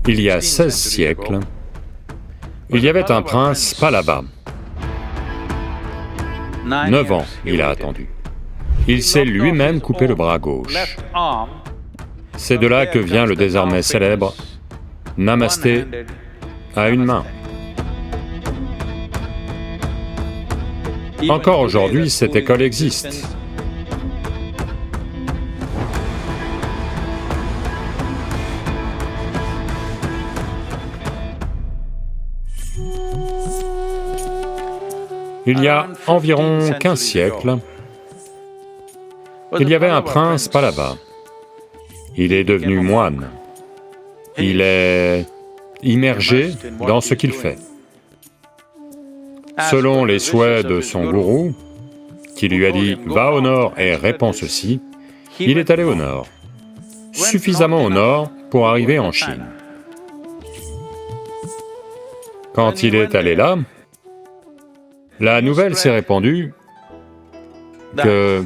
Il y a 16 siècles, il y avait un prince Pallava. 9 ans, il a attendu. Il s'est lui-même coupé le bras gauche. C'est de là que vient le désormais célèbre « Namasté à une main ». Encore aujourd'hui, cette école existe. Il y a environ 15 siècles, il y avait un prince Pallava. Il est devenu moine. Il est immergé dans ce qu'il fait. Selon les souhaits de son gourou, qui lui a dit « va au nord et réponds ceci », il est allé au nord, suffisamment au nord pour arriver en Chine. Quand il est allé là, la nouvelle s'est répandue que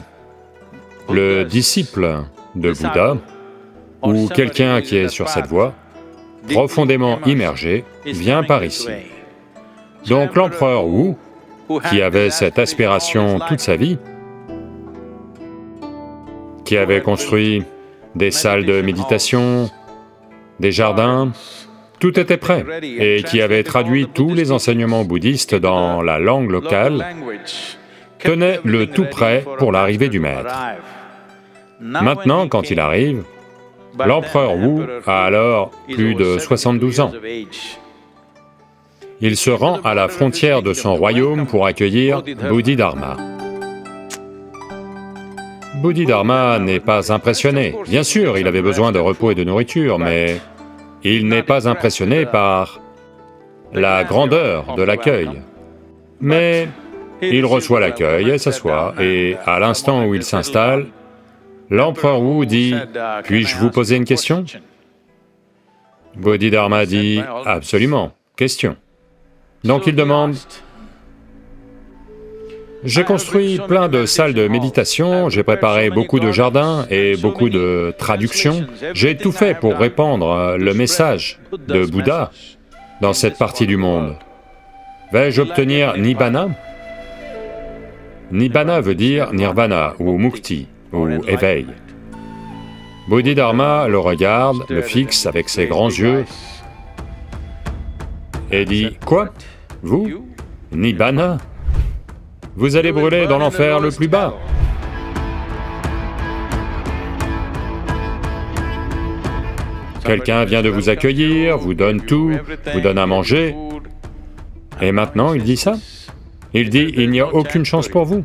le disciple de Bouddha, ou quelqu'un qui est sur cette voie, profondément immergé, vient par ici. Donc l'empereur Wu, qui avait cette aspiration toute sa vie, qui avait construit des salles de méditation, des jardins, tout était prêt, et qui avait traduit tous les enseignements bouddhistes dans la langue locale, tenait le tout prêt pour l'arrivée du maître. Maintenant, quand il arrive, l'empereur Wu a alors plus de 72 ans. Il se rend à la frontière de son royaume pour accueillir Bodhidharma. Bodhidharma n'est pas impressionné. Bien sûr, il avait besoin de repos et de nourriture, mais il n'est pas impressionné par la grandeur de l'accueil. Mais il reçoit l'accueil et s'assoit, et à l'instant où il s'installe, l'empereur Wu dit « Puis-je vous poser une question » Bodhidharma dit « Absolument, question ». Donc il demande « J'ai construit plein de salles de méditation, j'ai préparé beaucoup de jardins et beaucoup de traductions, j'ai tout fait pour répandre le message de Bouddha dans cette partie du monde. Vais-je obtenir Nibbana » Nibbana veut dire nirvana ou mukti, ou éveil. Bodhidharma le regarde, le fixe avec ses grands yeux et dit « Quoi? Vous? Nibbana? Vous allez brûler dans l'enfer le plus bas. » Quelqu'un vient de vous accueillir, vous donne tout, vous donne à manger, et maintenant il dit ça? Il dit « Il n'y a aucune chance pour vous. »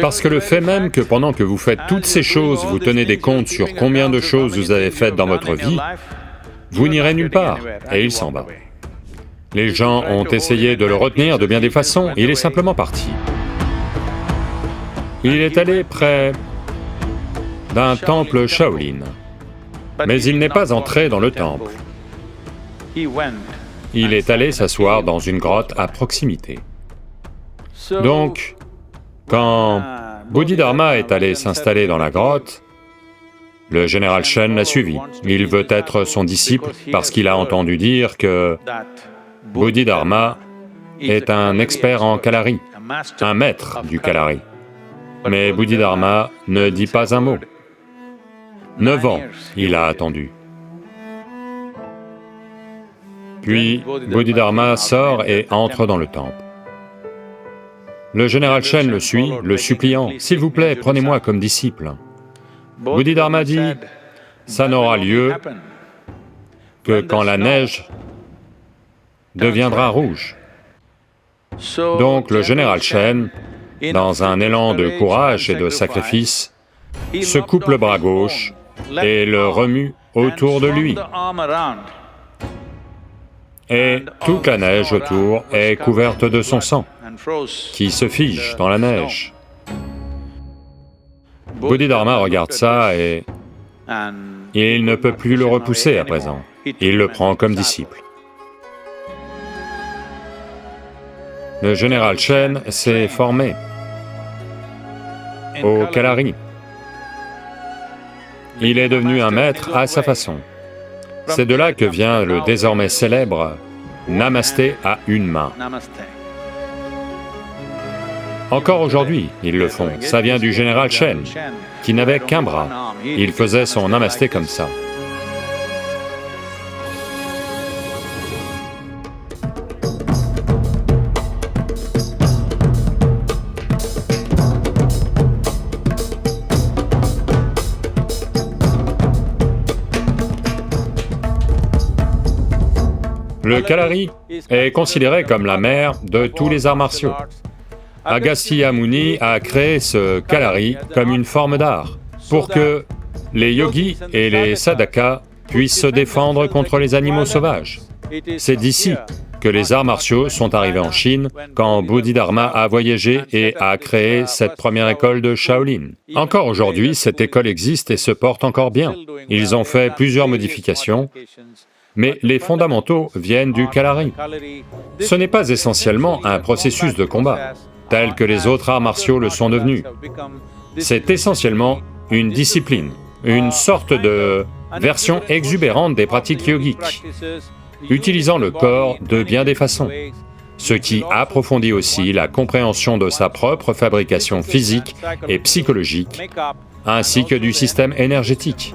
Parce que le fait même que pendant que vous faites toutes ces choses, vous tenez des comptes sur combien de choses vous avez faites dans votre vie, vous n'irez nulle part, et il s'en va. Les gens ont essayé de le retenir de bien des façons, il est simplement parti. Il est allé près d'un temple Shaolin, mais il n'est pas entré dans le temple. Il est allé s'asseoir dans une grotte à proximité. Donc, quand Bodhidharma est allé s'installer dans la grotte, le général Shen l'a suivi. Il veut être son disciple parce qu'il a entendu dire que Bodhidharma est un expert en Kalari, un maître du Kalari. Mais Bodhidharma ne dit pas un mot. 9 ans, il a attendu. Puis Bodhidharma sort et entre dans le temple. Le général Shen le suit, le suppliant, « S'il vous plaît, prenez-moi comme disciple. » Bodhidharma dit, « Ça n'aura lieu que quand la neige deviendra rouge. » Donc le général Shen, dans un élan de courage et de sacrifice, se coupe le bras gauche et le remue autour de lui. Et toute la neige autour est couverte de son sang, qui se fige dans la neige. Bodhidharma regarde ça et il ne peut plus le repousser à présent. Il le prend comme disciple. Le général Shen s'est formé au Kalari. Il est devenu un maître à sa façon. C'est de là que vient le désormais célèbre Namasté à une main. Encore aujourd'hui, ils le font. Ça vient du général Chen, qui n'avait qu'un bras. Il faisait son Namasté comme ça. Le Kalari est considéré comme la mère de tous les arts martiaux. Agastya Muni a créé ce Kalari comme une forme d'art, pour que les yogis et les sadhakas puissent se défendre contre les animaux sauvages. C'est d'ici que les arts martiaux sont arrivés en Chine quand Bodhidharma a voyagé et a créé cette première école de Shaolin. Encore aujourd'hui, cette école existe et se porte encore bien. Ils ont fait plusieurs modifications, mais les fondamentaux viennent du Kalari. Ce n'est pas essentiellement un processus de combat, tel que les autres arts martiaux le sont devenus. C'est essentiellement une discipline, une sorte de version exubérante des pratiques yogiques, utilisant le corps de bien des façons, ce qui approfondit aussi la compréhension de sa propre fabrication physique et psychologique, ainsi que du système énergétique.